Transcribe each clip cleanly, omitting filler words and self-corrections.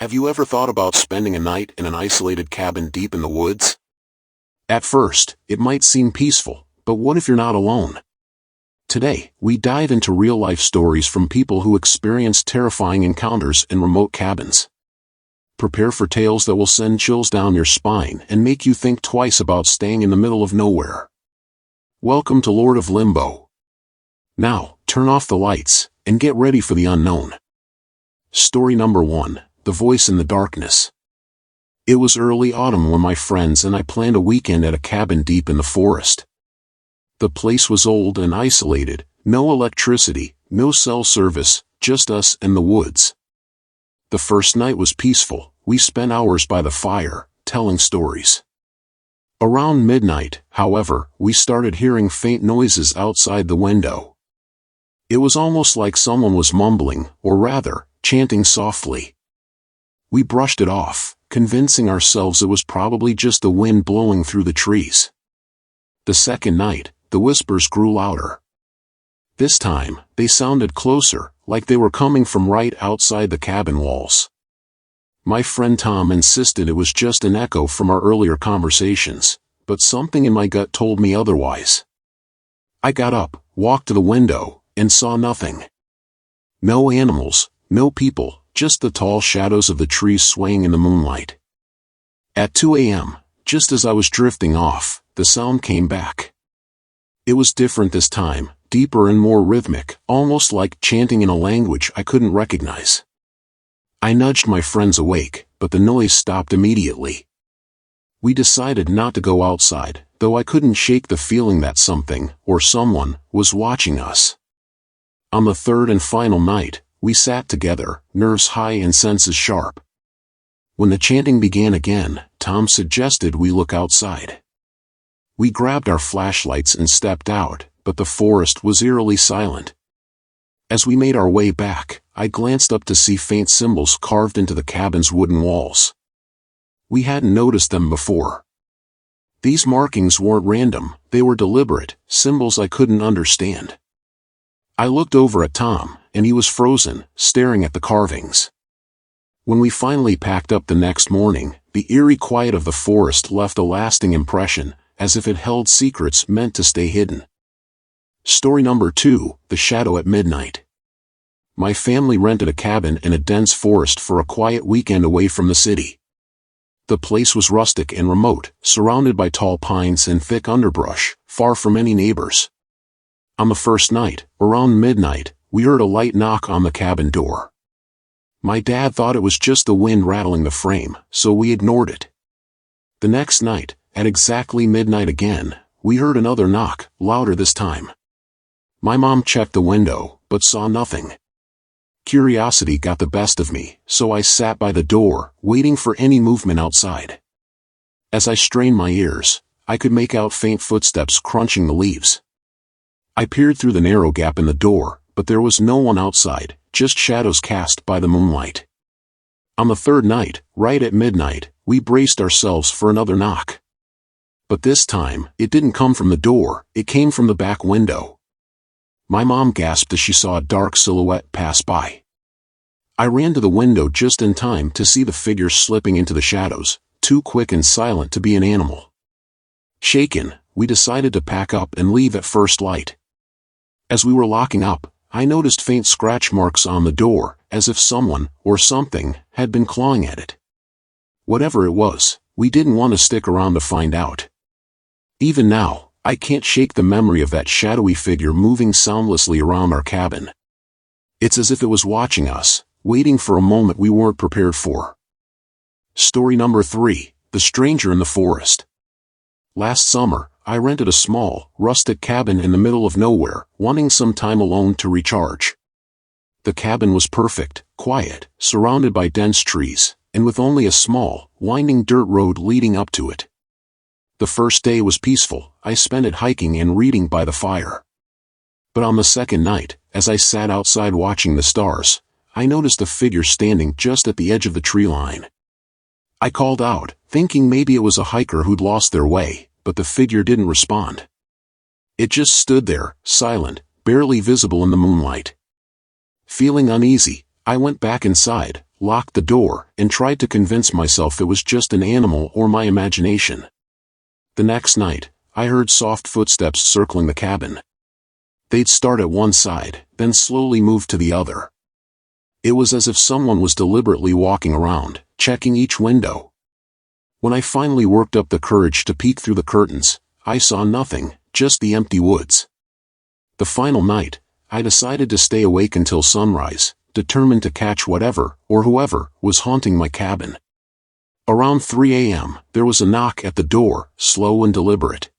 Have you ever thought about spending a night in an isolated cabin deep in the woods? At first, it might seem peaceful, but what if you're not alone? Today, we dive into real-life stories from people who experienced terrifying encounters in remote cabins. Prepare for tales that will send chills down your spine and make you think twice about staying in the middle of nowhere. Welcome to Lord of Limbo. Now, turn off the lights and get ready for the unknown. Story number 1. The Voice in the Darkness. It was early autumn when my friends and I planned a weekend at a cabin deep in the forest. The place was old and isolated, no electricity, no cell service, just us and the woods. The first night was peaceful. We spent hours by the fire, telling stories. Around midnight, however, we started hearing faint noises outside the window. It was almost like someone was mumbling, or rather, chanting softly. We brushed it off, convincing ourselves it was probably just the wind blowing through the trees. The second night, the whispers grew louder. This time, they sounded closer, like they were coming from right outside the cabin walls. My friend Tom insisted it was just an echo from our earlier conversations, but something in my gut told me otherwise. I got up, walked to the window, and saw nothing. No animals, no people, just the tall shadows of the trees swaying in the moonlight. At 2 a.m., just as I was drifting off, the sound came back. It was different this time, deeper and more rhythmic, almost like chanting in a language I couldn't recognize. I nudged my friends awake, but the noise stopped immediately. We decided not to go outside, though I couldn't shake the feeling that something, or someone, was watching us. On the third and final night, we sat together, nerves high and senses sharp. When the chanting began again, Tom suggested we look outside. We grabbed our flashlights and stepped out, but the forest was eerily silent. As we made our way back, I glanced up to see faint symbols carved into the cabin's wooden walls. We hadn't noticed them before. These markings weren't random, they were deliberate, symbols I couldn't understand. I looked over at Tom, and he was frozen, staring at the carvings. When we finally packed up the next morning, the eerie quiet of the forest left a lasting impression, as if it held secrets meant to stay hidden. Story number 2, The Shadow at Midnight. My family rented a cabin in a dense forest for a quiet weekend away from the city. The place was rustic and remote, surrounded by tall pines and thick underbrush, far from any neighbors. On the first night, around midnight, we heard a light knock on the cabin door. My dad thought it was just the wind rattling the frame, so we ignored it. The next night, at exactly midnight again, we heard another knock, louder this time. My mom checked the window, but saw nothing. Curiosity got the best of me, so I sat by the door, waiting for any movement outside. As I strained my ears, I could make out faint footsteps crunching the leaves. I peered through the narrow gap in the door, but there was no one outside, just shadows cast by the moonlight. On the third night, right at midnight, we braced ourselves for another knock. But this time, it didn't come from the door, it came from the back window. My mom gasped as she saw a dark silhouette pass by. I ran to the window just in time to see the figure slipping into the shadows, too quick and silent to be an animal. Shaken, we decided to pack up and leave at first light. As we were locking up, I noticed faint scratch marks on the door, as if someone, or something, had been clawing at it. Whatever it was, we didn't want to stick around to find out. Even now, I can't shake the memory of that shadowy figure moving soundlessly around our cabin. It's as if it was watching us, waiting for a moment we weren't prepared for. Story number 3, The Stranger in the Forest. Last summer, I rented a small, rustic cabin in the middle of nowhere, wanting some time alone to recharge. The cabin was perfect, quiet, surrounded by dense trees, and with only a small, winding dirt road leading up to it. The first day was peaceful, I spent it hiking and reading by the fire. But on the second night, as I sat outside watching the stars, I noticed a figure standing just at the edge of the tree line. I called out, thinking maybe it was a hiker who'd lost their way, but the figure didn't respond. It just stood there, silent, barely visible in the moonlight. Feeling uneasy, I went back inside, locked the door, and tried to convince myself it was just an animal or my imagination. The next night, I heard soft footsteps circling the cabin. They'd start at one side, then slowly move to the other. It was as if someone was deliberately walking around, checking each window. When I finally worked up the courage to peek through the curtains, I saw nothing, just the empty woods. The final night, I decided to stay awake until sunrise, determined to catch whatever, or whoever, was haunting my cabin. Around 3 a.m., there was a knock at the door, slow and deliberate.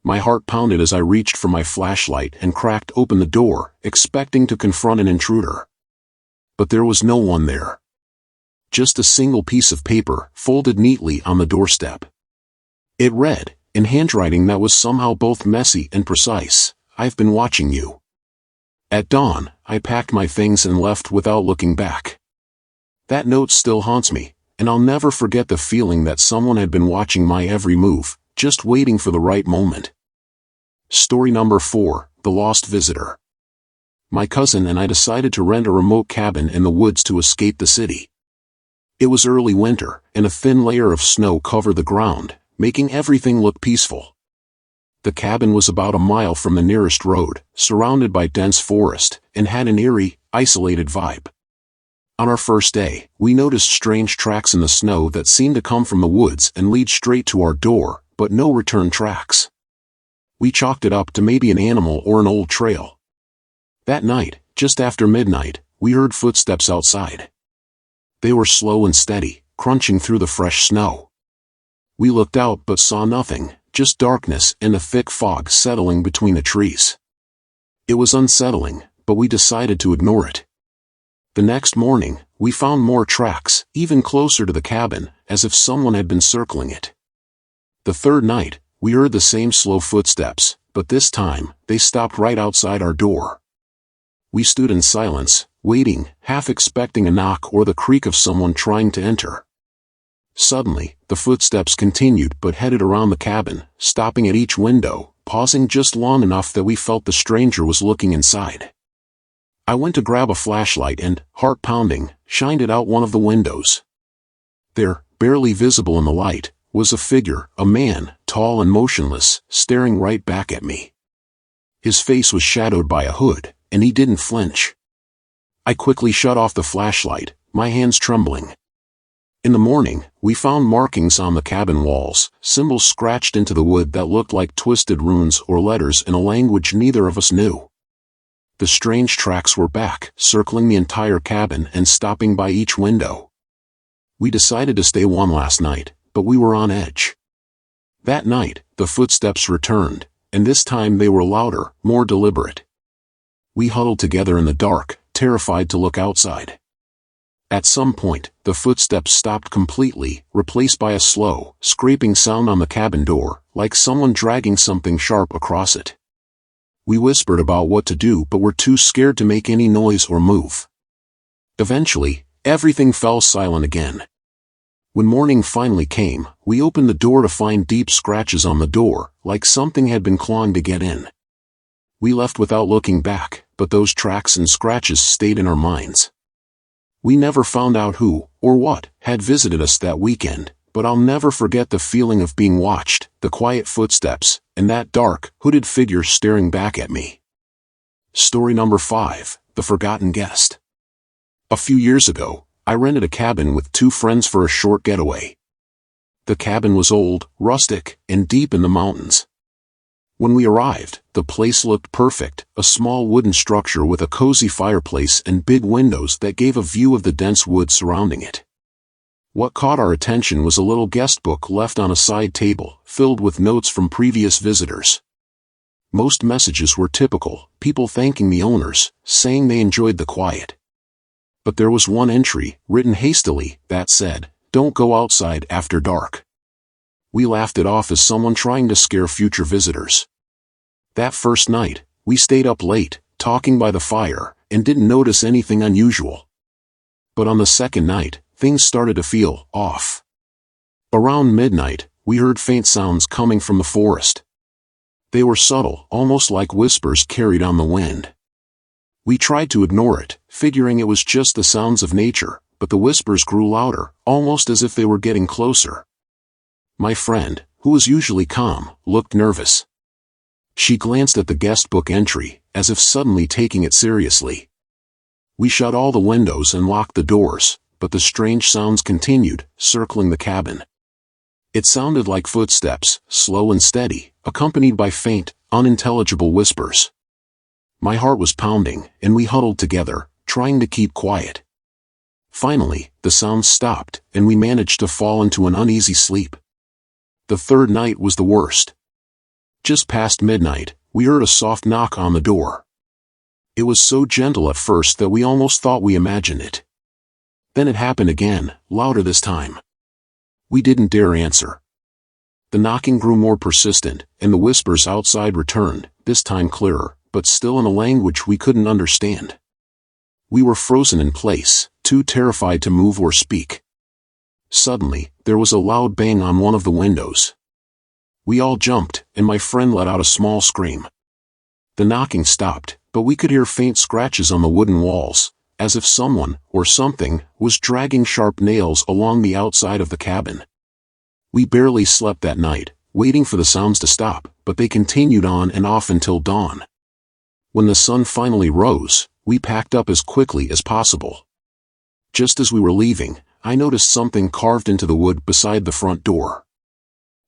My heart pounded as I reached for my flashlight and cracked open the door, expecting to confront an intruder. But there was no one there. Just a single piece of paper, folded neatly on the doorstep. It read, in handwriting that was somehow both messy and precise, "I've been watching you." At dawn, I packed my things and left without looking back. That note still haunts me, and I'll never forget the feeling that someone had been watching my every move, just waiting for the right moment. Story number 4, The Lost Visitor. My cousin and I decided to rent a remote cabin in the woods to escape the city. It was early winter, and a thin layer of snow covered the ground, making everything look peaceful. The cabin was about a mile from the nearest road, surrounded by dense forest, and had an eerie, isolated vibe. On our first day, we noticed strange tracks in the snow that seemed to come from the woods and lead straight to our door, but no return tracks. We chalked it up to maybe an animal or an old trail. That night, just after midnight, we heard footsteps outside. They were slow and steady, crunching through the fresh snow. We looked out but saw nothing, just darkness and a thick fog settling between the trees. It was unsettling, but we decided to ignore it. The next morning, we found more tracks, even closer to the cabin, as if someone had been circling it. The third night, we heard the same slow footsteps, but this time, they stopped right outside our door. We stood in silence, waiting, half expecting a knock or the creak of someone trying to enter. Suddenly, the footsteps continued but headed around the cabin, stopping at each window, pausing just long enough that we felt the stranger was looking inside. I went to grab a flashlight and, heart pounding, shined it out one of the windows. There, barely visible in the light, was a figure, a man, tall and motionless, staring right back at me. His face was shadowed by a hood, and he didn't flinch. I quickly shut off the flashlight, my hands trembling. In the morning, we found markings on the cabin walls, symbols scratched into the wood that looked like twisted runes or letters in a language neither of us knew. The strange tracks were back, circling the entire cabin and stopping by each window. We decided to stay one last night, but we were on edge. That night, the footsteps returned, and this time they were louder, more deliberate. We huddled together in the dark, terrified to look outside. At some point, the footsteps stopped completely, replaced by a slow, scraping sound on the cabin door, like someone dragging something sharp across it. We whispered about what to do but were too scared to make any noise or move. Eventually, everything fell silent again. When morning finally came, we opened the door to find deep scratches on the door, like something had been clawing to get in. We left without looking back, but those tracks and scratches stayed in our minds. We never found out who, or what, had visited us that weekend, but I'll never forget the feeling of being watched, the quiet footsteps, and that dark, hooded figure staring back at me. Story number 5, The Forgotten Guest. A few years ago, I rented a cabin with 2 friends for a short getaway. The cabin was old, rustic, and deep in the mountains. When we arrived, the place looked perfect, a small wooden structure with a cozy fireplace and big windows that gave a view of the dense woods surrounding it. What caught our attention was a little guest book left on a side table, filled with notes from previous visitors. Most messages were typical, people thanking the owners, saying they enjoyed the quiet. But there was one entry, written hastily, that said, "Don't go outside after dark." We laughed it off as someone trying to scare future visitors. That first night, we stayed up late, talking by the fire, and didn't notice anything unusual. But on the second night, things started to feel off. Around midnight, we heard faint sounds coming from the forest. They were subtle, almost like whispers carried on the wind. We tried to ignore it, figuring it was just the sounds of nature, but the whispers grew louder, almost as if they were getting closer. My friend, who was usually calm, looked nervous. She glanced at the guest book entry, as if suddenly taking it seriously. We shut all the windows and locked the doors, but the strange sounds continued, circling the cabin. It sounded like footsteps, slow and steady, accompanied by faint, unintelligible whispers. My heart was pounding, and we huddled together, trying to keep quiet. Finally, the sounds stopped, and we managed to fall into an uneasy sleep. The third night was the worst. Just past midnight, we heard a soft knock on the door. It was so gentle at first that we almost thought we imagined it. Then it happened again, louder this time. We didn't dare answer. The knocking grew more persistent, and the whispers outside returned, this time clearer, but still in a language we couldn't understand. We were frozen in place, too terrified to move or speak. Suddenly, there was a loud bang on one of the windows. We all jumped, and my friend let out a small scream. The knocking stopped, but we could hear faint scratches on the wooden walls, as if someone, or something, was dragging sharp nails along the outside of the cabin. We barely slept that night, waiting for the sounds to stop, but they continued on and off until dawn. When the sun finally rose, we packed up as quickly as possible. Just as we were leaving, I noticed something carved into the wood beside the front door.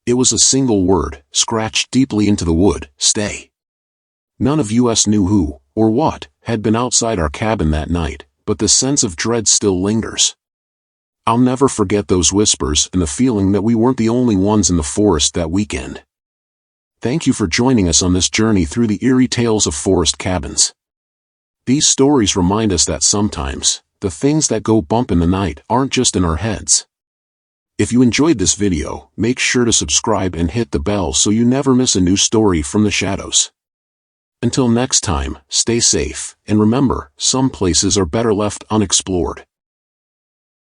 It was a single word, scratched deeply into the wood, "Stay." None of us knew who, or what, had been outside our cabin that night, but the sense of dread still lingers. I'll never forget those whispers and the feeling that we weren't the only ones in the forest that weekend. Thank you for joining us on this journey through the eerie tales of forest cabins. These stories remind us that sometimes, the things that go bump in the night aren't just in our heads. If you enjoyed this video, make sure to subscribe and hit the bell so you never miss a new story from the shadows. Until next time, stay safe, and remember, some places are better left unexplored.